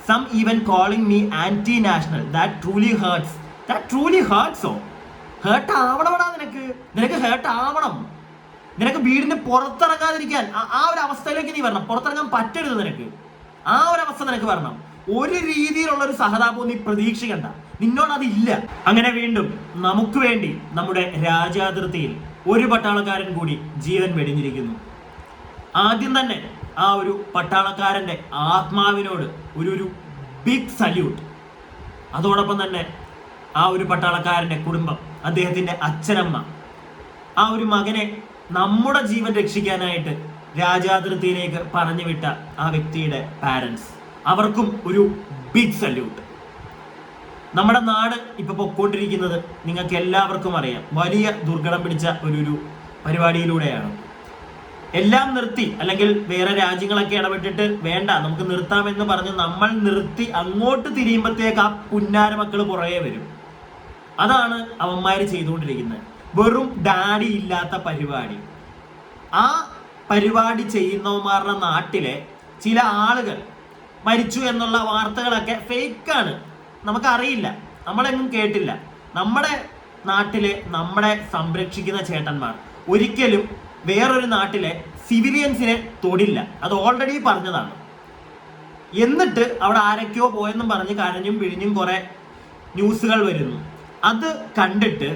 Some even calling me anti national. That truly hurts. That truly ഹേർട്ട്സോ? Hurt ആവണമടാ നിനക്ക് hurt ആവണം. നിനക്ക് വീടിന് പുറത്തിറങ്ങാതിരിക്കാൻ ആ ഒരു അവസ്ഥയിലേക്ക് നീ വരണം. പുറത്തിറങ്ങാൻ പറ്റരുത് നിനക്ക്. ആ ഒരു അവസ്ഥ നിനക്ക് വരണം. ഒരു രീതിയിലുള്ള ഒരു സഹതാപവും നീ പ്രതീക്ഷിക്കണ്ട. നിന്നോട് അതില്ല. അങ്ങനെ വീണ്ടും നമുക്ക് വേണ്ടി നമ്മുടെ രാജ്യാതിർത്തിയിൽ ഒരു പട്ടാളക്കാരൻ കൂടി ജീവൻ വെടിഞ്ഞിരിക്കുന്നു. ആദ്യം തന്നെ ആ ഒരു പട്ടാളക്കാരന്റെ ആത്മാവിനോട് ഒരു ബിഗ് സല്യൂട്ട്. അതോടൊപ്പം തന്നെ ആ ഒരു പട്ടാളക്കാരന്റെ കുടുംബം, അദ്ദേഹത്തിന്റെ അച്ഛനമ്മ, ആ ഒരു മകനെ നമ്മുടെ ജീവൻ രക്ഷിക്കാനായിട്ട് രാജ്യാതിർത്തിയിലേക്ക് പറഞ്ഞു വിട്ട ആ വ്യക്തിയുടെ പാരൻസ്, അവർക്കും ഒരു ബിഗ് സല്യൂട്ട്. നമ്മുടെ നാട് ഇപ്പൊ പൊക്കോണ്ടിരിക്കുന്നത് നിങ്ങൾക്ക് എല്ലാവർക്കും അറിയാം, വലിയ ദുർഘടം പിടിച്ച ഒരു പരിപാടിയിലൂടെയാണ്. എല്ലാം നിർത്തി, അല്ലെങ്കിൽ വേറെ രാജ്യങ്ങളൊക്കെ ഇടപെട്ടിട്ട് വേണ്ട നമുക്ക് നിർത്താമെന്ന് പറഞ്ഞ് നമ്മൾ നിർത്തി അങ്ങോട്ട് തിരിയുമ്പോഴത്തേക്ക് ആ പുന്നാര മക്കൾ പുറകെ വരും. അതാണ് അവന്മാര് ചെയ്തുകൊണ്ടിരിക്കുന്നത്. വെറും ഡാഡി ഇല്ലാത്ത പരിപാടി. ആ പരിപാടി ചെയ്യുന്നവന്മാരുടെ നാട്ടിലെ ചില ആളുകൾ മരിച്ചു എന്നുള്ള വാർത്തകളൊക്കെ ഫേക്കാണ്. നമുക്കറിയില്ല, നമ്മളെങ്ങും കേട്ടില്ല. നമ്മുടെ നാട്ടിലെ നമ്മളെ സംരക്ഷിക്കുന്ന ചേട്ടന്മാർ ഒരിക്കലും വേറൊരു നാട്ടിലെ സിവിലിയൻസിനെ തൊടില്ല. അത് ഓൾറെഡി പറഞ്ഞതാണ്. എന്നിട്ട് അവിടെ ആരൊക്കെയോ പോയെന്നും പറഞ്ഞ് കരഞ്ഞും പിഴിഞ്ഞും കുറെ ന്യൂസുകൾ വരുന്നു. അത് കണ്ടിട്ട്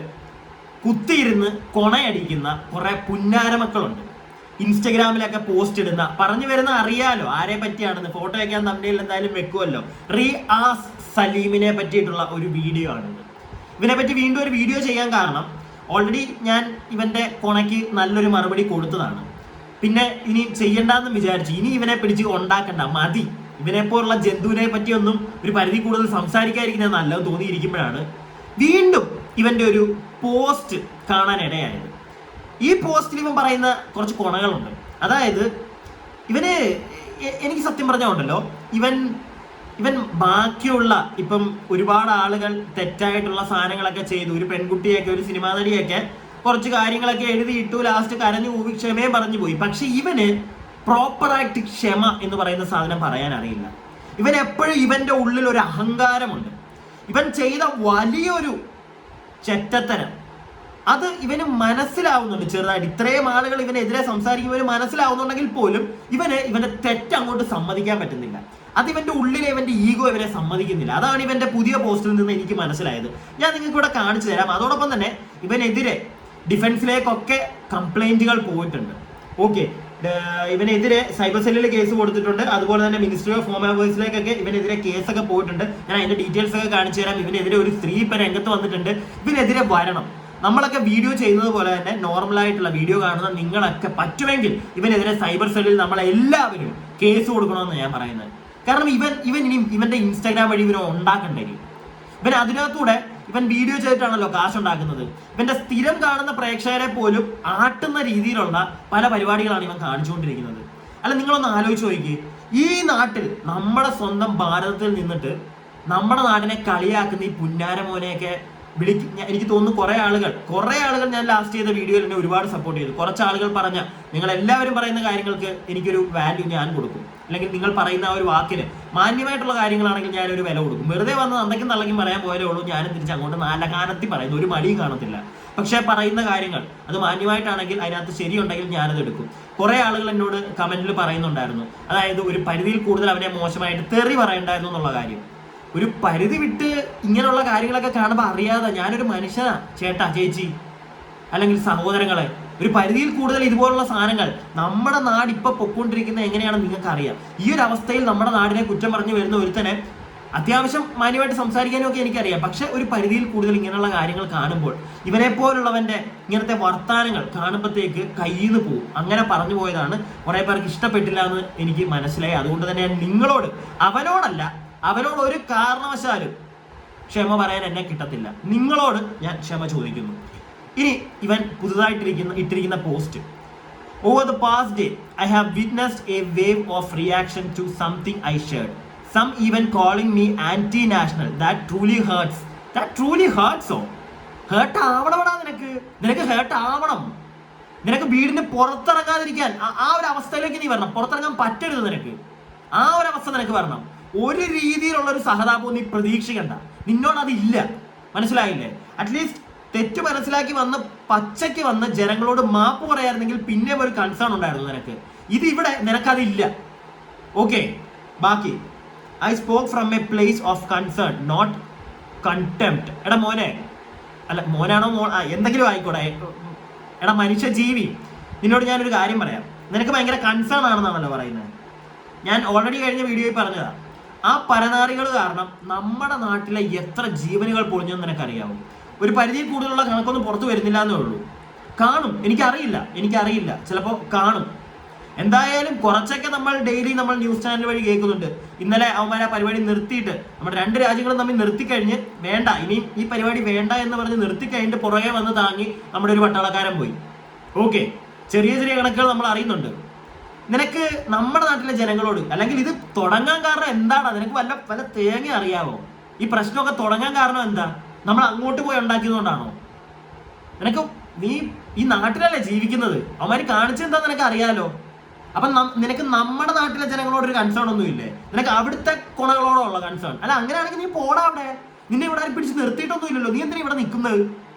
കുത്തിയിരുന്ന് കൊണയടിക്കുന്ന കുറെ പുന്നാരമക്കളുണ്ട്. ഇൻസ്റ്റഗ്രാമിലൊക്കെ പോസ്റ്റ് ഇടുന്ന, പറഞ്ഞു വരുന്ന അറിയാലോ ആരെ പറ്റിയാണെന്ന്. ഫോട്ടോ വയ്ക്കാൻ തമ്മിൽ എന്തായാലും വെക്കുമല്ലോ. റിയാസ് സലീമിനെ പറ്റിയിട്ടുള്ള ഒരു വീഡിയോ ആണിത്. ഇവനെ പറ്റി വീണ്ടും ഒരു വീഡിയോ ചെയ്യാൻ കാരണം ഓൾറെഡി ഞാൻ ഇവന്റെ കൊണയ്ക്ക് നല്ലൊരു മറുപടി കൊടുത്തതാണ്. പിന്നെ ഇനി ചെയ്യണ്ടെന്ന് വിചാരിച്ചു. ഇനി ഇവനെ പിടിച്ച് ഉണ്ടാക്കണ്ട, മതി. ഇവനെ പോലുള്ള ജന്തുവിനെ പറ്റിയൊന്നും ഒരു പരിധി കൂടുതൽ സംസാരിക്കാതിരിക്കുന്നത് നല്ലത് തോന്നിയിരിക്കുമ്പോഴാണ് വീണ്ടും ഇവന്റെ ഒരു പോസ്റ്റ് കാണാൻ ഇടയായത്. ഈ പോസ്റ്റിൽ ഇവൻ പറയുന്ന കുറച്ച് കൊണകളുണ്ട്. അതായത് എനിക്ക് സത്യം പറഞ്ഞുണ്ടല്ലോ, ഇവൻ ബാക്കിയുള്ള ഇപ്പം ഒരുപാട് ആളുകൾ തെറ്റായിട്ടുള്ള സാധനങ്ങളൊക്കെ ചെയ്തു. ഒരു പെൺകുട്ടിയൊക്കെ, ഒരു സിനിമാ നടിയൊക്കെ കുറച്ച് കാര്യങ്ങളൊക്കെ എഴുതിയിട്ടു, ലാസ്റ്റ് കരഞ്ഞു കൂവി ക്ഷമയെ പറഞ്ഞു പോയി. പക്ഷെ ഇവന് പ്രോപ്പറായിട്ട് ക്ഷമ എന്ന് പറയുന്ന സാധനം പറയാൻ അറിയില്ല. ഇവൻ എപ്പോഴും ഇവന്റെ ഉള്ളിൽ ഒരു അഹങ്കാരമുണ്ട്. ഇവൻ ചെയ്ത വലിയൊരു ചെറ്റത്തരം അത് ഇവന് മനസ്സിലാവുന്നുണ്ട് ചെറുതായിട്ട്. ഇത്രയും ആളുകൾ ഇവനെതിരെ സംസാരിക്കുമ്പോൾ മനസ്സിലാവുന്നുണ്ടെങ്കിൽ പോലും ഇവന്റെ തെറ്റ് അങ്ങോട്ട് സമ്മതിക്കാൻ പറ്റുന്നില്ല. അത് ഇവന്റെ ഉള്ളിലെ ഇവന്റെ ഈഗോ ഇവനെ സമ്മതിക്കുന്നില്ല. അതാണ് ഇവന്റെ പുതിയ പോസ്റ്റിൽ നിന്ന് എനിക്ക് മനസ്സിലായത്. ഞാൻ നിങ്ങൾക്ക് ഇവിടെ കാണിച്ചു തരാം. അതോടൊപ്പം തന്നെ ഇവനെതിരെ ഡിഫൻസിലേക്കൊക്കെ കംപ്ലൈന്റുകൾ പോയിട്ടുണ്ട്. ഓക്കെ, ഇവനെതിരെ സൈബർ സെല്ലിൽ കേസ് കൊടുത്തിട്ടുണ്ട്. അതുപോലെ തന്നെ മിനിസ്ട്രി ഓഫ് ഹോം അഫയേഴ്സിലേക്കൊക്കെ ഇവനെതിരെ കേസൊക്കെ പോയിട്ടുണ്ട്. ഞാൻ അതിന്റെ ഡീറ്റെയിൽസ് ഒക്കെ കാണിച്ചു തരാം. ഇവനെതിരെ ഒരു സ്ത്രീ ഇപ്പം രംഗത്ത് വന്നിട്ടുണ്ട്. ഇവനെതിരെ വരണം. നമ്മളൊക്കെ വീഡിയോ ചെയ്യുന്നത് പോലെ തന്നെ നോർമലായിട്ടുള്ള വീഡിയോ കാണുന്ന നിങ്ങളൊക്കെ പറ്റുമെങ്കിൽ ഇവനെതിരെ സൈബർ സെല്ലിൽ നമ്മളെല്ലാവരും കേസ് കൊടുക്കണമെന്ന് ഞാൻ പറയുന്നത്. കാരണം ഇവൻ ഇനിയും ഇവന്റെ ഇൻസ്റ്റാഗ്രാം വഴി ഇവനെ ഉണ്ടാക്കണ്ടെങ്കിൽ ഇവൻ അതിനകത്തൂടെ ഇവൻ വീഡിയോ ചെയ്തിട്ടാണല്ലോ കാശുണ്ടാക്കുന്നത്. ഇവന്റെ സ്ഥിരം കാണുന്ന പ്രേക്ഷകരെ പോലും ആട്ടുന്ന രീതിയിലുള്ള പല പരിപാടികളാണ് ഇവൻ കാണിച്ചുകൊണ്ടിരിക്കുന്നത്. അല്ല, നിങ്ങളൊന്ന് ആലോചിച്ച് നോക്കിയേ. ഈ നാട്ടിൽ നമ്മുടെ സ്വന്തം ഭാരതത്തിൽ നിന്നിട്ട് നമ്മുടെ നാടിനെ കളിയാക്കുന്ന ഈ പുന്നാരമോനെയൊക്കെ എനിക്ക് തോന്നുന്നു കുറെ ആളുകൾ ഞാൻ ലാസ്റ്റ് ചെയ്ത വീഡിയോയിൽ എന്നെ ഒരുപാട് സപ്പോർട്ട് ചെയ്തു. കുറച്ച് ആളുകൾ പറഞ്ഞ, നിങ്ങൾ എല്ലാവരും പറയുന്ന കാര്യങ്ങൾക്ക് എനിക്കൊരു വാല്യൂ ഞാൻ കൊടുക്കും, അല്ലെങ്കിൽ നിങ്ങൾ പറയുന്ന ആ ഒരു വാക്കിന് മാന്യമായിട്ടുള്ള കാര്യങ്ങളാണെങ്കിൽ ഞാനൊരു വില കൊടുക്കും. വെറുതെ വന്ന് അന്നേക്കും തള്ളക്കും പറയാൻ പോയാലേ ഉള്ളൂ ഞാനും തിരിച്ച് അങ്ങോട്ട് നല്ല കാനത്തി പറയുന്നു, ഒരു മടിയും കാണത്തില്ല. പക്ഷെ പറയുന്ന കാര്യങ്ങൾ അത് മാന്യമായിട്ടാണെങ്കിൽ അതിനകത്ത് ശരിയുണ്ടെങ്കിൽ ഞാനത് എടുക്കും. കുറെ ആളുകൾ എന്നോട് കമന്റിൽ പറയുന്നുണ്ടായിരുന്നു, അതായത് ഒരു പരിധിയിൽ കൂടുതൽ അവനെ മോശമായിട്ട് തെറി പറയണ്ടായിരുന്നു എന്നുള്ള കാര്യം. ഒരു പരിധി വിട്ട് ഇങ്ങനെയുള്ള കാര്യങ്ങളൊക്കെ കാണുമ്പോൾ അറിയാതെ, ഞാനൊരു മനുഷ്യനാ ചേട്ടാ, ചേച്ചി, അല്ലെങ്കിൽ സഹോദരങ്ങളെ, ഒരു പരിധിയിൽ കൂടുതൽ ഇതുപോലുള്ള സാധനങ്ങൾ നമ്മുടെ നാട് ഇപ്പൊ പൊക്കൊണ്ടിരിക്കുന്നത് എങ്ങനെയാണെന്ന് നിങ്ങൾക്ക് അറിയാം. ഈ ഒരു അവസ്ഥയിൽ നമ്മുടെ നാടിനെ കുറ്റം പറഞ്ഞു വരുന്ന ഒരുത്തനെ അത്യാവശ്യം മാന്യമായിട്ട് സംസാരിക്കാനും ഒക്കെ എനിക്കറിയാം. പക്ഷെ ഒരു പരിധിയിൽ കൂടുതൽ ഇങ്ങനെയുള്ള കാര്യങ്ങൾ കാണുമ്പോൾ ഇവനെ പോലുള്ളവന്റെ ഇങ്ങനത്തെ വർത്താനങ്ങൾ കാണുമ്പോഴത്തേക്ക് കയ്യിൽ നിന്ന് പോകും. അങ്ങനെ പറഞ്ഞു പോയതാണ്. കുറെ പേർക്ക് ഇഷ്ടപ്പെട്ടില്ല എന്ന് എനിക്ക് മനസ്സിലായി. അതുകൊണ്ട് തന്നെ ഞാൻ നിങ്ങളോട്, അവനോട് ഒരു കാരണവശാലും ക്ഷമ പറയാൻ എന്നെ കിട്ടത്തില്ല. നിങ്ങളോട് ഞാൻ ക്ഷമ ചോദിക്കുന്നു. ഇനി ഇവൻ പുതുതായിട്ട് ഇട്ടിരിക്കുന്ന post, over the past day I have witnessed a wave of reaction to something I shared. Some even calling me anti national. That truly hurts. That truly ഹേർട്ട്സോ? ഹേർട്ട് ആവണമടാ നിനക്ക് ഹേർട്ട് ആവണം. നിനക്ക് വീടിന് പുറത്തിറങ്ങാതിരിക്കാൻ ആ ഒരു അവസ്ഥയിലേക്ക് നീ വരണം. പുറത്തിറങ്ങാൻ പറ്റരുത് നിനക്ക്. ആ ഒരു അവസ്ഥ നിനക്ക് വരണം. ഒരു രീതിയിലുള്ള ഒരു സഹതാപവും നീ പ്രതീക്ഷിക്കണ്ട. നിന്നോട് അതില്ല, മനസ്സിലായില്ലേ? അറ്റ്ലീസ്റ്റ് തെറ്റ് മനസ്സിലാക്കി വന്ന് പച്ചയ്ക്ക് വന്ന് ജനങ്ങളോട് മാപ്പ് പറയായിരുന്നെങ്കിൽ പിന്നെ ഒരു കൺസേൺ ഉണ്ടായിരുന്നു നിനക്ക്. ഇത് ഇവിടെ നിനക്കതില്ല. ഓക്കെ, ബാക്കി I spoke from a place of concern not contempt. എടാ മോനെ, അല്ല മോനാണോ എന്തെങ്കിലും ആയിക്കോട്ടെ, എടാ മനുഷ്യ ജീവി, നിന്നോട് ഞാനൊരു കാര്യം പറയാം. നിനക്ക് ഭയങ്കര കൺസേൺ ആണെന്നാണല്ലോ പറയുന്നത്. ഞാൻ ഓൾറെഡി കഴിഞ്ഞ വീഡിയോയിൽ പറഞ്ഞതാ, ആ പരനാറികൾ കാരണം നമ്മുടെ നാട്ടിലെ എത്ര ജീവനുകൾ പൊളിഞ്ഞെന്ന് നിനക്കറിയാവും. ഒരു പരിധിയിൽ കൂടുതലുള്ള കണക്കൊന്നും പുറത്തു വരുന്നില്ല എന്നേ ഉള്ളൂ. കാണും, എനിക്കറിയില്ല, ചിലപ്പോൾ കാണും. എന്തായാലും കുറച്ചൊക്കെ നമ്മൾ ഡെയിലി നമ്മൾ ന്യൂസ് ചാനൽ വഴി കേൾക്കുന്നുണ്ട്. ഇന്നലെ അവന്മാരെ പരിപാടി നിർത്തിയിട്ട്, നമ്മുടെ 2 രാജ്യങ്ങളും തമ്മിൽ നിർത്തിക്കഴിഞ്ഞ് വേണ്ട, ഇനിയും ഈ പരിപാടി വേണ്ട എന്ന് പറഞ്ഞ് നിർത്തിക്കഴിഞ്ഞിട്ട് പുറകെ വന്ന് താങ്ങി നമ്മുടെ ഒരു പട്ടാളക്കാരൻ പോയി. ഓക്കെ, ചെറിയ കണക്കുകൾ നമ്മൾ അറിയുന്നുണ്ട്. നിനക്ക് നമ്മുടെ നാട്ടിലെ ജനങ്ങളോട്, അല്ലെങ്കിൽ ഇത് തുടങ്ങാൻ കാരണം എന്താണ്? നിനക്ക് വല്ല തേങ്ങ അറിയാവോ? ഈ പ്രശ്നമൊക്കെ തുടങ്ങാൻ കാരണം എന്താ? നമ്മൾ അങ്ങോട്ട് പോയി ഉണ്ടാക്കിയതുകൊണ്ടാണോ? നീ ഈ നാട്ടിലല്ലേ ജീവിക്കുന്നത്, അവന്മാര് കാണിച്ചെന്താ നിനക്ക് അറിയാലോ. അപ്പൊ നിനക്ക് നമ്മുടെ നാട്ടിലെ ജനങ്ങളോട് ഒരു കൺസേൺ ഒന്നും ഇല്ലേ? നിനക്ക് അവിടുത്തെ കുണകളോടുള്ള കൺസേൺ അല്ല. അങ്ങനെയാണെങ്കിൽ നീ പോടാ അവിടെ. നിന്നെ ഇവിടെ ആരും പിടിച്ച് നിർത്തിയിട്ടൊന്നും ഇല്ലല്ലോ. നീ എന്തിനാ ഇവിടെ നിൽക്കുന്നത്?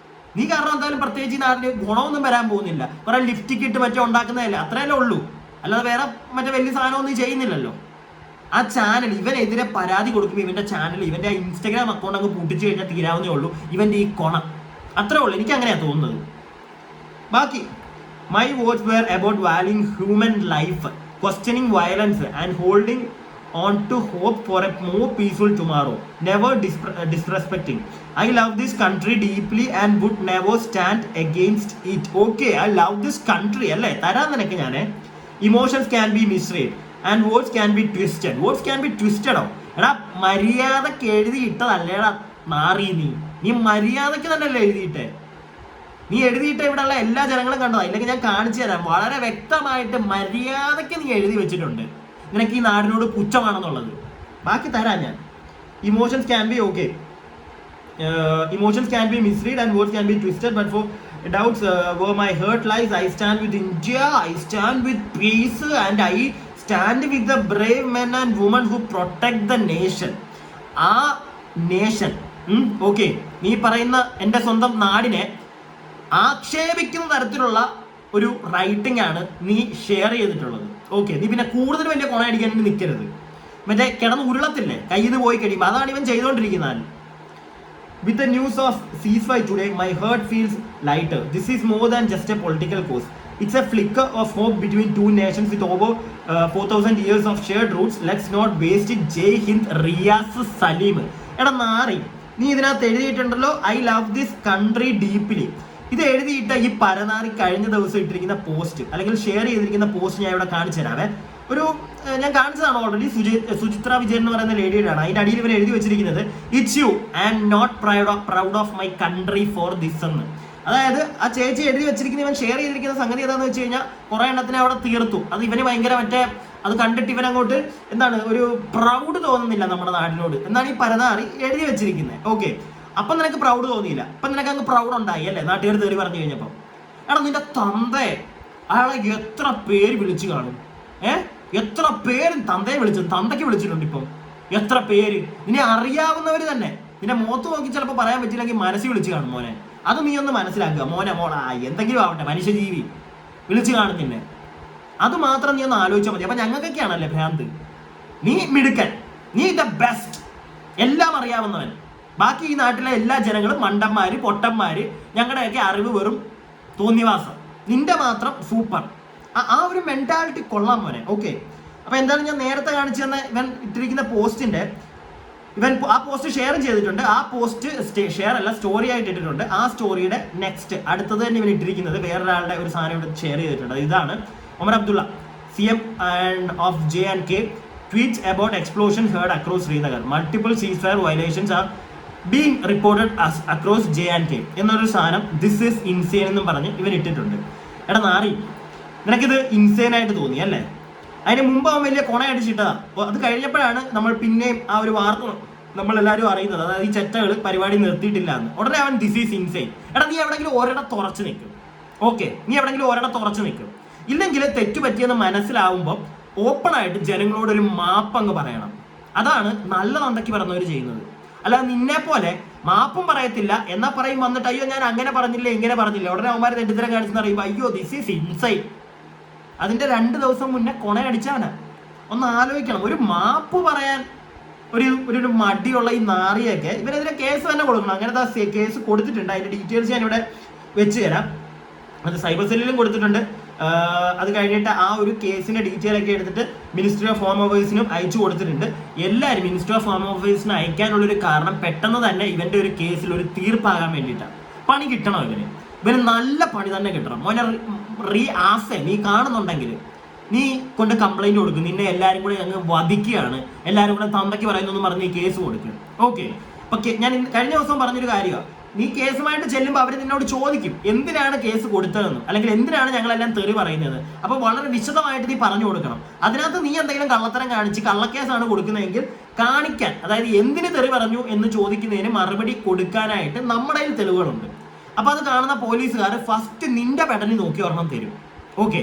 നീ കാരണം എന്തായാലും പ്രത്യേകിച്ച് ഈ നാട്ടില് ഗുണമൊന്നും വരാൻ പോകുന്നില്ല. കുറെ ലിഫ്റ്റ് കിട്ട് മറ്റേ ഉണ്ടാക്കുന്നതല്ലേ, അത്രയല്ലേ ഉള്ളൂ. അല്ലാതെ വേറെ മറ്റേ വലിയ സാധനമൊന്നും ചെയ്യുന്നില്ലല്ലോ. ആ ചാനൽ ഇവനെതിരെ പരാതി കൊടുക്കുമ്പോൾ ഇവന്റെ ചാനൽ, ഇവന്റെ ഇൻസ്റ്റാഗ്രാം അക്കൗണ്ട് അങ്ങ് പൂട്ടിച്ചു കഴിഞ്ഞാൽ തീരാവുന്നേ ഉള്ളൂ ഇവന്റെ ഈ കൊണ. അത്രേ ഉള്ളൂ, എനിക്ക് അങ്ങനെയാ തോന്നുന്നത്. ബാക്കി my words were about valuing human life, questioning violence and holding on to hope for a more peaceful tomorrow, never disrespecting. I love this country deeply and would never stand against it. Okay, I love this country അല്ലേ തരാൻ നിനക്ക് ഞാൻ. Emotions can be misread and words can be twisted. Words can be twisted. എടാ മര്യാദക്ക് എഴുതിയിട്ടതല്ലേടാ മാറി. നീ മര്യാദക്ക് തന്നെയല്ലേ എഴുതിയിട്ടേ. നീ എഴുതിയിട്ട് ഇവിടെയുള്ള എല്ലാ ജനങ്ങളും കണ്ടതാ, ഇല്ലെങ്കിൽ ഞാൻ കാണിച്ചു തരാം. വളരെ വ്യക്തമായിട്ട് മര്യാദയ്ക്ക് നീ എഴുതി വെച്ചിട്ടുണ്ട് നിനക്ക് ഈ നാടിനോട് പുച്ഛമാണെന്നുള്ളത്. ബാക്കി തരാം ഞാൻ. Emotions can be okay, emotions can be misread and words can be twisted, but for doubts where my heart lies, I stand with India, I stand with peace, and I stand with the brave men and women who protect the nation. ആ nation okay, നീ പറയുന്ന എൻ്റെ സ്വന്തം നാടിനെ ആക്ഷേപിക്കുന്ന തരത്തിലുള്ള ഒരു writing ആണ് നീ ഷെയർ ചെയ്തിട്ടുള്ളത്. ഓക്കെ, നീ പിന്നെ കൂടുതൽ വലിയ കൊണയടിക്കാൻ വേണ്ടി നിൽക്കരുത്. മറ്റേ കിടന്ന് ഉരുളത്തില്ലേ കയ്യിൽ നിന്ന് പോയി കഴിയുമ്പോൾ, അതാണ് ഇവൻ ചെയ്തുകൊണ്ടിരിക്കുന്നത്. With the news of ceasefire today, my heart feels lighter. This is more than just a political cause. It's a flicker of hope between two nations with over 4,000 years of shared roots. Let's not waste it. Jai Hind, Riyaz Salim. എടാ നാറി, നീ ഇതിനകത്ത് എഴുതിയിട്ടുണ്ടല്ലോ I love this country deeply. ഇത് എഴുതിയിട്ട് ഈ പരനാറി കഴിഞ്ഞ ദിവസം ഇട്ടിരിക്കുന്ന പോസ്റ്റ്, അല്ലെങ്കിൽ ഷെയർ ചെയ്തിരിക്കുന്ന പോസ്റ്റ് ഞാൻ ഇവിടെ കാണിച്ചു തരാവേ. ഞാൻ കാണിച്ചതാണ് ഓൾറെഡി. സുചിത്ര വിജയൻ എന്ന് പറയുന്ന ലേഡിയുടെയാണ്. അതിന്റെ അടിയിൽ ഇവർ എഴുതി വെച്ചിരിക്കുന്നത് it's you and not proud of my country for this എന്ന്. അതായത് ആ ചേച്ചി എഴുതി വെച്ചിരിക്കുന്ന, ഇവൻ ഷെയർ ചെയ്തിരിക്കുന്ന സംഗതി എന്താണെന്ന് വെച്ച് കഴിഞ്ഞാൽ കുറെ എണ്ണത്തിനെ അവിടെ തീർത്തു. അത് ഇവന് ഭയങ്കര അത് കണ്ടിട്ട് ഇവനങ്ങോട്ട് എന്താണ് ഒരു പ്രൗഡ് തോന്നുന്നില്ല നമ്മുടെ നാടിനോട് എന്നാണ് ഈ പരനാറി എഴുതി വെച്ചിരിക്കുന്നത്. ഓക്കെ, അപ്പം നിനക്ക് പ്രൗഡ് തോന്നിയില്ല, അപ്പം നിനക്ക് അങ്ങ് പ്രൗഡ് ഉണ്ടായി അല്ലേ നാട്ടുകാർ തേറി പറഞ്ഞു കഴിഞ്ഞപ്പം. എടാ നിന്റെ തന്തയെ അയാളെ എത്ര പേര് വിളിച്ചു കാണും? എത്ര പേര് തന്തയെ വിളിച്ചു, തന്തയ്ക്ക് വിളിച്ചിട്ടുണ്ട് ഇപ്പം എത്ര പേര്. നിന്നെ അറിയാവുന്നവർ തന്നെ നിന്നെ മുഖത്ത് നോക്കി ചിലപ്പോൾ പറയാൻ പറ്റില്ലെങ്കിൽ മനസ്സിൽ വിളിച്ചു കാണും മോനെ. അത് നീ ഒന്ന് മനസ്സിലാക്കുക. മോളാ എന്തെങ്കിലും ആവട്ടെ, മനുഷ്യജീവി വിളിച്ചു കാണും നിന്നെ. അത് മാത്രം നീ ഒന്ന് ആലോചിച്ചാൽ മതി. അപ്പൊ ഞങ്ങൾക്കൊക്കെയാണല്ലേ ഭ്രാന്ത്. നീ മിടുക്കൻ, നീ ദ ബെസ്റ്റ്, എല്ലാം അറിയാവുന്നവൻ. ബാക്കി ഈ നാട്ടിലെ എല്ലാ ജനങ്ങളും മണ്ടന്മാര് പൊട്ടന്മാര്, ഞങ്ങളുടെയൊക്കെ അറിവ് വെറും തോന്നിവാസം. നിന്റെ മാത്രം സൂപ്പർ. ആ ഒരു മെന്റാലിറ്റി കൊള്ളാൻ മോനെ. ഓക്കെ, അപ്പൊ എന്താണ് ഞാൻ നേരത്തെ കാണിച്ചു തന്ന ഇവൻ ഇട്ടിരിക്കുന്ന പോസ്റ്റിന്റെ, ഇവൻ ആ പോസ്റ്റ് ഷെയർ ചെയ്തിട്ടുണ്ട്. ആ പോസ്റ്റ് ഷെയർ അല്ല, സ്റ്റോറി ആയിട്ട് ഇട്ടിട്ടുണ്ട്. ആ സ്റ്റോറിയുടെ നെക്സ്റ്റ് അടുത്തത് തന്നെ ഇവൻ ഇട്ടിരിക്കുന്നത് വേറൊരാളുടെ ഒരു സാധനം ഇവിടെ ഷെയർ ചെയ്തിട്ടുണ്ട്. ഇതാണ് Omar Abdulla, CM of J&K tweets about explosion heard across Srinagar. Multiple ceasefire violations are being reported across J&K എന്നൊരു സാധനം. ദിസ് ഈസ് ഇൻസെയിൻ എന്നും പറഞ്ഞ് ഇവൻ ഇട്ടിട്ടുണ്ട്. എടാ നാറി, നിനക്കിത് ഇൻസെയിൻ ആയിട്ട് തോന്നി അല്ലേ? അതിന് മുമ്പ് അവൻ വലിയ കൊണയടിച്ചിട്ടതാ. അത് കഴിഞ്ഞപ്പോഴാണ് നമ്മൾ പിന്നെയും ആ ഒരു വാർത്ത നമ്മളെല്ലാവരും അറിയുന്നത്. അതായത് ഈ ചെറ്റകൾ പരിപാടി നിർത്തിയിട്ടില്ല എന്ന്. ഉടനെ അവൻ ദിസ് ഈസ് ഇൻസെയിൻ. എടാ നീ എവിടെയെങ്കിലും ഒരിടത്ത് തുറച്ചു നിൽക്കും. ഓക്കെ, നീ എവിടെയെങ്കിലും ഒരിടത്ത് തുറച്ചു നിൽക്കും. ഇല്ലെങ്കിൽ തെറ്റുപറ്റിയെന്ന് മനസ്സിലാവുമ്പോൾ ഓപ്പണായിട്ട് ജനങ്ങളോടൊരു മാപ്പ് അങ്ങ് പറയണം. അതാണ് നല്ല തന്തയ്ക്ക് പറഞ്ഞവർ ചെയ്യുന്നത്. അല്ലാതെ നിന്നെ പോലെ മാപ്പും പറയത്തില്ല, എന്നാ പറയും വന്നിട്ട് അയ്യോ ഞാൻ അങ്ങനെ പറഞ്ഞില്ല ഇങ്ങനെ പറഞ്ഞില്ല, ഉടനെ അവന്മാരെ തെറ്റിദ്ധരം കാണിച്ചെന്ന് പറയുമ്പോൾ അയ്യോ ദിസ് ഈസ് ഇൻസൈറ്റ്. അതിന്റെ 2 ദിവസം മുന്നേ കൊണയടിച്ചവനാ. ഒന്ന് ആലോചിക്കണം, ഒരു മാപ്പ് പറയാൻ ഒരു മടിയുള്ള ഈ നാറിയൊക്കെ ഇവരെതിരെ കേസ് തന്നെ കൊടുക്കണം. അങ്ങനത്തെ കേസ് കൊടുത്തിട്ടുണ്ട്. അതിന്റെ ഡീറ്റെയിൽസ് ഞാൻ ഇവിടെ വെച്ച് തരാം. അത് സൈബർ സെല്ലിലും കൊടുത്തിട്ടുണ്ട്. അത് കഴിഞ്ഞിട്ട് ആ ഒരു കേസിന്റെ ഡീറ്റെയിൽ ഒക്കെ എടുത്തിട്ട് മിനിസ്ട്രി ഓഫ് ഹോം അഫയേഴ്സിനും അയച്ചു കൊടുത്തിട്ടുണ്ട്. എല്ലാവരും മിനിസ്ട്രി ഓഫ് ഹോം അഫയേഴ്സിന് അയക്കാനുള്ളൊരു കാരണം പെട്ടെന്ന് തന്നെ ഇവന്റെ ഒരു കേസിൽ ഒരു തീർപ്പാകാൻ വേണ്ടിയിട്ടാണ്. പണി കിട്ടണം ഇവന് നല്ല പണി തന്നെ കിട്ടണം. മോനെ നീ കാണുന്നുണ്ടെങ്കിൽ നീ കൊണ്ട് കംപ്ലൈന്റ് കൊടുക്കും. നിന്നെ എല്ലാവരും കൂടെ അങ്ങ് വധിക്കുകയാണ്, എല്ലാവരും കൂടെ തന്തയ്ക്ക് പറയുന്നു പറഞ്ഞ് നീ കേസ് കൊടുക്കും. ഓക്കെ, അപ്പൊ ഞാൻ കഴിഞ്ഞ ദിവസം പറഞ്ഞൊരു കാര്യമാണ്, നീ കേസുമായിട്ട് ചെല്ലുമ്പോൾ അവർ നിന്നോട് ചോദിക്കും എന്തിനാണ് കേസ് കൊടുത്തതെന്ന്, അല്ലെങ്കിൽ എന്തിനാണ് ഞങ്ങളെല്ലാം തെറി പറയുന്നത്. അപ്പൊ വളരെ വിശദമായിട്ട് നീ പറഞ്ഞു കൊടുക്കണം. അതിനകത്ത് നീ എന്തെങ്കിലും കള്ളത്തരം കാണിച്ച് കള്ളക്കേസാണ് കൊടുക്കുന്നതെങ്കിൽ കാണിക്കാൻ, അതായത് എന്തിന് തെറി പറഞ്ഞു എന്ന് ചോദിക്കുന്നതിന് മറുപടി കൊടുക്കാനായിട്ട് നമ്മുടെ കയ്യിൽ തെളിവുകളുണ്ട്. അപ്പൊ അത് കാണുന്ന പോലീസുകാർ ഫസ്റ്റ് നിന്റെ പെടലി നോക്കി ഒരെണ്ണം തരും. ഓക്കെ,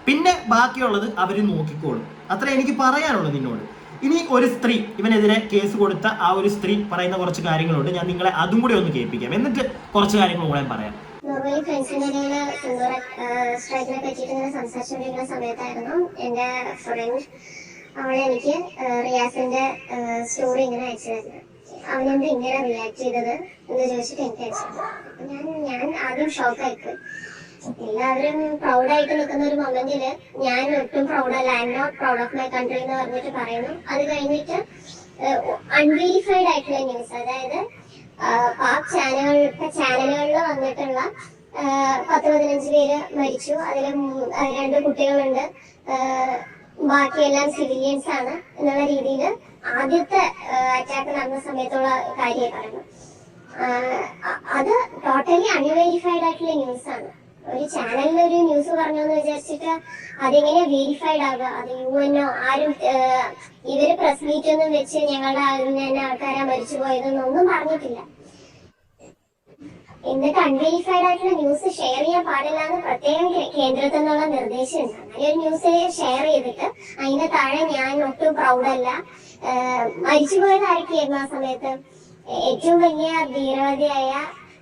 പിന്നെ ബാക്കിയുള്ളത് അവർ നോക്കിക്കോളും. അത്ര എനിക്ക് പറയാനുള്ളൂ നിന്നോട്. ഇനി ഒരു സ്ത്രീ, ഇവനെതിരെ കേസ് കൊടുത്ത ആ ഒരു സ്ത്രീ പറയുന്ന കുറച്ച് കാര്യങ്ങളുണ്ട്. ഞാൻ നിങ്ങളെ അതും കൂടി ഒന്ന് കേൾപ്പിക്കാം, എന്നിട്ട് കുറച്ച് കാര്യങ്ങൾ കൂടെ പറയാം. നോർമലി ഫ്രണ്ട്സിന്റെ ഇടയിൽ സ്ട്രൈക്കിനെ പറ്റിയിട്ട് ഇങ്ങനെ സംസാരിച്ചുകൊണ്ടിരിക്കുന്ന സമയത്തായിരുന്നു എൻ്റെ ഫ്രണ്ട് എനിക്ക് റിയാസിന്റെ സ്റ്റോറി ഇങ്ങനെ അയച്ചു തരുന്നത്. അവനെന്ത് ഇങ്ങനെ റിയാക്ട് ചെയ്തത് എന്ന് ചോദിച്ചിട്ട് എനിക്ക് അയച്ചു. ഞാൻ ആദ്യം ഷോക്കായിപ്പോയി. എല്ലാവരും പ്രൗഡായിട്ട് നിൽക്കുന്ന ഒരു മൊമെന്റില് ഞാൻ ഒട്ടും പ്രൗഡല്ല, I am not proud of my country എന്ന് പറഞ്ഞിട്ട് പറയുന്നു. അത് കഴിഞ്ഞിട്ട് അൺവെരിഫൈഡ് ആയിട്ടുള്ള ന്യൂസ്, അതായത് പാക് ചാനലുകളിൽ വന്നിട്ടുള്ള 10-15 പേര് മരിച്ചു, അതിൽ 2 കുട്ടികളുണ്ട്, ബാക്കിയെല്ലാം സിവിലിയൻസ് ആണ് എന്നുള്ള രീതിയിൽ ആദ്യത്തെ അറ്റാക്ക് നടന്ന സമയത്തുള്ള കാര്യമായി പറയുന്നു. അത് ടോട്ടലി അൺവെരിഫൈഡ് ആയിട്ടുള്ള ന്യൂസ് ആണ്. ഒരു ചാനലിൽ ഒരു ന്യൂസ് പറഞ്ഞു എന്ന് വിചാരിച്ചിട്ട് അതെങ്ങനെ വെരിഫൈഡ് ആകുക? അത് UN ആരും ഇവര് പ്രസ് മീറ്റ് ഒന്നും വെച്ച് ഞങ്ങളുടെ തന്നെ ആൾക്കാരാ മരിച്ചു പോയതെന്നൊന്നും പറഞ്ഞിട്ടില്ല. എന്നിട്ട് അൺവെരിഫൈഡ് ആയിട്ടുള്ള ന്യൂസ് ഷെയർ ചെയ്യാൻ പാടില്ല എന്ന് പ്രത്യേകം കേന്ദ്രത്തിൽ നിന്നുള്ള നിർദ്ദേശം ഉണ്ട്. അങ്ങനെ ഒരു ന്യൂസ് ഷെയർ ചെയ്തിട്ട് അതിന്റെ താഴെ ഞാൻ ഒട്ടും പ്രൗഡല്ല, മരിച്ചുപോയത് ആരൊക്കെയായിരുന്നു ആ സമയത്ത്? ഏറ്റവും വലിയ ധീരവാദിയായ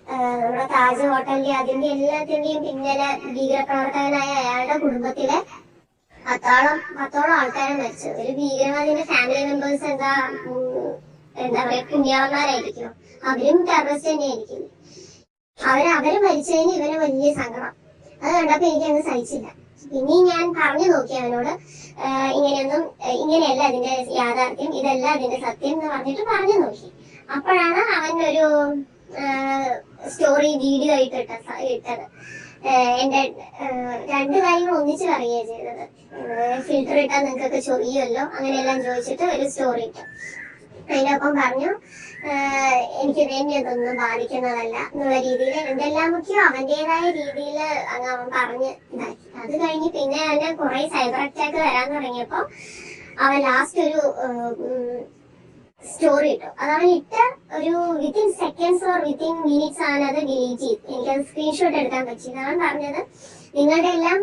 നമ്മുടെ താജ് ഹോട്ടലിന്റെ അതിന്റെ എല്ലാത്തിന്റെയും പിന്നിലെ ഭീകരപ്രവർത്തകനായ അയാളുടെ കുടുംബത്തിലെ 10ഓളം ആൾക്കാരെ മരിച്ചു. ഒരു ഭീകരവാദിന്റെ ഫാമിലി മെമ്പേഴ്സ് എന്താ പറയാ, പുണ്യാളന്മാരായിരിക്കും, അവരും ടെററിസ്റ്റ് തന്നെയായിരിക്കും. അവര് മരിച്ചതിന് ഇവന് വലിയ സങ്കടം. അത് കണ്ടപ്പോ എനിക്ക് അങ്ങ് സഹിച്ചില്ല. പിന്നെയും ഞാൻ പറഞ്ഞു നോക്കി അവനോട്, ഇങ്ങനെയല്ല അതിന്റെ യാഥാർത്ഥ്യം, ഇതല്ല അതിന്റെ സത്യം എന്ന് പറഞ്ഞിട്ട് പറഞ്ഞു നോക്കി. അപ്പോഴാണ് അവൻ ഒരു സ്റ്റോറി വീഡിയോ ആയിട്ട് ഇട്ടത്. എന്റെ 2 കാര്യങ്ങൾ ഒന്നിച്ച് പറയുകയാണ് ചെയ്തത്. ഫിൽറ്റർ ഇട്ടാൽ നിങ്ങൾക്കൊക്കെ ചൊറിയുമല്ലോ, അങ്ങനെയെല്ലാം ചോദിച്ചിട്ട് ഒരു സ്റ്റോറി ഇട്ടു. അതിനൊപ്പം പറഞ്ഞു എനിക്ക് തന്നെ ഇതൊന്നും ബാധിക്കുന്നതല്ല എന്നുള്ള രീതിയിൽ എന്തെല്ലാമൊക്കെയോ അവന്റേതായ രീതിയിൽ അങ്ങ് അവൻ പറഞ്ഞ് ഇതാക്കി. അത് കഴിഞ്ഞ് പിന്നെ അവന് കുറെ സൈബർ അറ്റാക്ക് വരാൻ തുടങ്ങിയപ്പോ അവൻ ലാസ്റ്റ് ഒരു സ്റ്റോറി ഇട്ടു. അതവൻ ഇട്ട ഒരു within seconds or within minutes ആണ് അത് ഡിലീറ്റ് ചെയ്ത്. എനിക്കത് സ്ക്രീൻഷോട്ട് എടുക്കാൻ പറ്റിയത്. അവൻ പറഞ്ഞത് നിങ്ങളുടെ എല്ലാം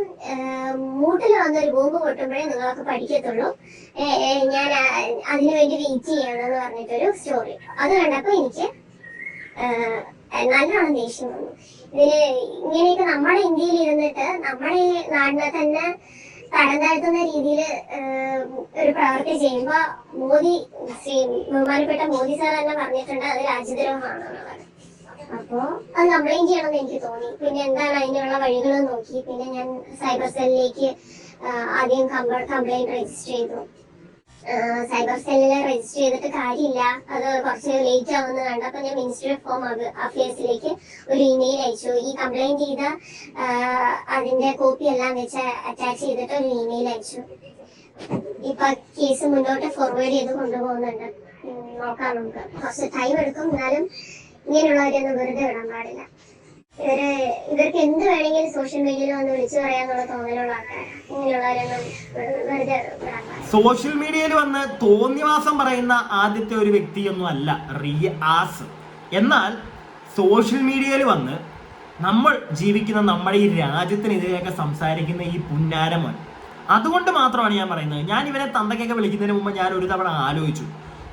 മൂട്ടിൽ വന്നൊരു ബോംബ് പൊട്ടുമ്പോഴേ നിങ്ങളൊക്കെ പഠിക്കത്തുള്ളൂ, ഞാൻ അതിനുവേണ്ടി വെയിറ്റ് ചെയ്യണമെന്ന് പറഞ്ഞിട്ടൊരു സ്റ്റോറി. അത് കണ്ടപ്പോ എനിക്ക് നല്ലോണം ദേഷ്യം വന്നു. ഇങ്ങനെയൊക്കെ നമ്മുടെ ഇന്ത്യയിൽ ഇരുന്നിട്ട് നമ്മുടെ നാടിനെ തന്നെ തരം താഴ്ത്തുന്ന രീതിയിൽ ഒരു പ്രവൃത്തി ചെയ്യുമ്പോ ബഹുമാനപ്പെട്ട മോദി സാർ തന്നെ പറഞ്ഞിട്ടുണ്ട് അത് രാജ്യദ്രോഹമാണെന്നുള്ളത്. അപ്പോ അത് കംപ്ലൈന്റ് ചെയ്യണമെന്ന് എനിക്ക് തോന്നി. പിന്നെ എന്താണ് അതിനുള്ള വഴികൾ നോക്കി. പിന്നെ ഞാൻ സൈബർ സെല്ലിലേക്ക് ആദ്യം കംപ്ലൈന്റ് രജിസ്റ്റർ ചെയ്തു. സൈബർ സെല്ലിൽ രജിസ്റ്റർ ചെയ്തിട്ട് കാര്യമില്ല, അത് കുറച്ച് ലേറ്റ് ആവുമെന്ന് കണ്ടപ്പോ ഞാൻ മിനിസ്ട്രി ഓഫ് ഹോം അഫയേഴ്സിലേക്ക് ഒരു ഇമെയിൽ അയച്ചു. ഈ കംപ്ലൈന്റ് ചെയ്ത അതിന്റെ കോപ്പി എല്ലാം വെച്ച് അറ്റാച്ച് ചെയ്തിട്ട് ഒരു ഇമെയിൽ അയച്ചു. ഇപ്പൊ കേസ് മുന്നോട്ട് ഫോർവേഡ് ചെയ്ത് കൊണ്ടുപോകുന്നുണ്ട്. നോക്കാം, നമുക്ക് കുറച്ച് ടൈം എടുക്കും. എന്നാലും ഇങ്ങനെയുള്ളവരെയൊന്നും വെറുതെ വിടാൻ പാടില്ല. ഇവർക്ക് എന്ത് വേണമെങ്കിലും സോഷ്യൽ മീഡിയയിൽ വന്ന് വിളിച്ചു പറയാന്നുള്ള തോന്നലുള്ള ആൾക്കാർ. ഇങ്ങനെയുള്ളവരൊന്നും വെറുതെ വിടാൻ പാടില്ല. സോഷ്യൽ മീഡിയയിൽ വന്ന് തോന്നിവാസം പറയുന്ന ആദ്യത്തെ ഒരു വ്യക്തിയൊന്നും അല്ല റിയാസ്. എന്നാൽ സോഷ്യൽ മീഡിയയിൽ വന്ന് നമ്മൾ ജീവിക്കുന്ന നമ്മുടെ ഈ രാജ്യത്തിനെതിരെയൊക്കെ സംസാരിക്കുന്ന ഈ പുന്നാരമോൻ, അതുകൊണ്ട് മാത്രമാണ് ഞാൻ പറയുന്നത്. ഞാൻ ഇവരെ തന്തയ്ക്കൊക്കെ വിളിക്കുന്നതിന് മുമ്പ് ഞാൻ ഒരു തവണ ആലോചിച്ചു,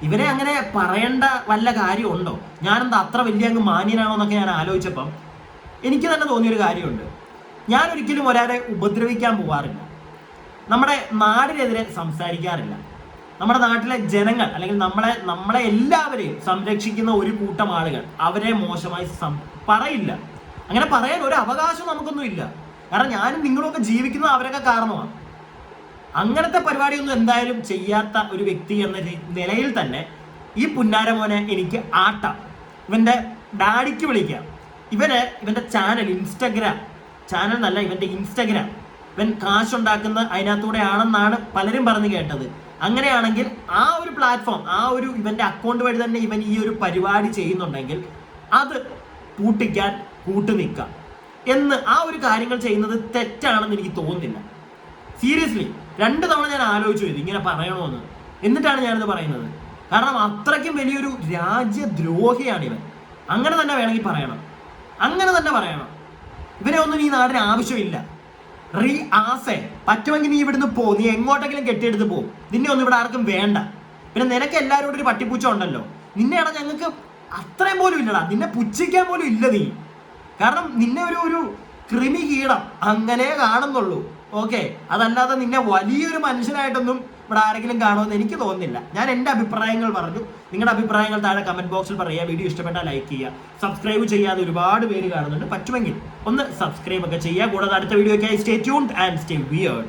ഇവരെ അങ്ങനെ പറയേണ്ട വല്ല കാര്യമുണ്ടോ, ഞാനെന്താ അത്ര വലിയ അങ്ങ് മാന്യനാണോ എന്നൊക്കെ ഞാൻ ആലോചിച്ചപ്പം എനിക്ക് തന്നെ തോന്നിയൊരു കാര്യമുണ്ട്. ഞാൻ ഒരിക്കലും ഒരാളെ ഉപദ്രവിക്കാൻ പോകാറില്ല, നമ്മുടെ നാടിനെതിരെ സംസാരിക്കാറില്ല. നമ്മുടെ നാട്ടിലെ ജനങ്ങൾ അല്ലെങ്കിൽ നമ്മളെ എല്ലാവരെയും സംരക്ഷിക്കുന്ന ഒരു കൂട്ടം ആളുകൾ അവരെ മോശമായി പറയില്ല. അങ്ങനെ പറയാൻ ഒരു അവകാശം നമുക്കൊന്നും ഇല്ല. കാരണം ഞാനും നിങ്ങളൊക്കെ ജീവിക്കുന്നത് അവരൊക്കെ കാരണമാണ്. അങ്ങനത്തെ പരിപാടിയൊന്നും എന്തായാലും ചെയ്യാത്ത ഒരു വ്യക്തി എന്ന നിലയിൽ തന്നെ ഈ പുന്നാരമോനെ എനിക്ക് ആട്ടാം, ഇവന്റെ ഡാഡിക്ക് വിളിക്കാം. ഇവന്റെ ചാനൽ ചാനൽ എന്നല്ല, ഇവന്റെ ഇൻസ്റ്റഗ്രാം ഇവൻ കാശുണ്ടാക്കുന്ന അതിനകത്തൂടെ ആണെന്നാണ് പലരും പറഞ്ഞു കേട്ടത്. അങ്ങനെയാണെങ്കിൽ ആ ഒരു പ്ലാറ്റ്ഫോം, ആ ഒരു ഇവന്റെ അക്കൗണ്ട് വഴി തന്നെ ഇവൻ ഈ ഒരു പരിപാടി ചെയ്യുന്നുണ്ടെങ്കിൽ അത് പൂട്ടിക്കാൻ കൂട്ടുനിൽക്കാം എന്ന് ആ ഒരു കാര്യങ്ങൾ ചെയ്യുന്നത് തെറ്റാണെന്ന് എനിക്ക് തോന്നുന്നില്ല. സീരിയസ്ലി 2 തവണ ഞാൻ ആലോചിച്ചു ഇത് ഇങ്ങനെ പറയണമെന്ന്, എന്നിട്ടാണ് ഞാനിത് പറയുന്നത്. കാരണം അത്രയ്ക്കും വലിയൊരു രാജ്യദ്രോഹിയാണ് ഇവൻ. അങ്ങനെ തന്നെ വേണമെങ്കിൽ പറയണം, അങ്ങനെ തന്നെ പറയണം. ഇവനെ ഒന്നും ഈ നാടിന് ആവശ്യമില്ല. പറ്റുമെങ്കിൽ നീ ഇവിടുന്ന് പോ, നീ എങ്ങോട്ടെങ്കിലും കെട്ടിയെടുത്ത് പോ, നിന്നെ ഒന്നും ഇവിടെ ആർക്കും വേണ്ട. പിന്നെ നിനക്ക് എല്ലാവരോടും ഒരു പട്ടിപ്പൂച്ച ഉണ്ടല്ലോ, നിന്നെയാണ് ഞങ്ങൾക്ക് അത്രയും പോലും ഇല്ലടാ, നിന്നെ പുച്ഛിക്കാൻ പോലും ഇല്ല നീ. കാരണം നിന്നെ ഒരു കൃമി കീടം അങ്ങനെ കാണുന്നുള്ളൂ. ഓക്കെ, അതല്ലാതെ നിന്നെ വലിയൊരു മനുഷ്യനായിട്ടൊന്നും ഇവിടെ ആരെങ്കിലും കാണുമെന്ന് എനിക്ക് തോന്നുന്നില്ല. ഞാൻ എൻ്റെ അഭിപ്രായങ്ങൾ പറഞ്ഞു. നിങ്ങളുടെ അഭിപ്രായങ്ങൾ താഴെ കമന്റ് ബോക്സിൽ പറയുക. വീഡിയോ ഇഷ്ടപ്പെട്ടാൽ ലൈക്ക് ചെയ്യുക. സബ്സ്ക്രൈബ് ചെയ്യാതെ ഒരുപാട് പേര് കാണുന്നുണ്ട്, പറ്റുമെങ്കിൽ ഒന്ന് സബ്സ്ക്രൈബ് ഒക്കെ ചെയ്യുക. കൂടാതെ അടുത്ത വീഡിയോ ഒക്കെ stay tuned and stay weird.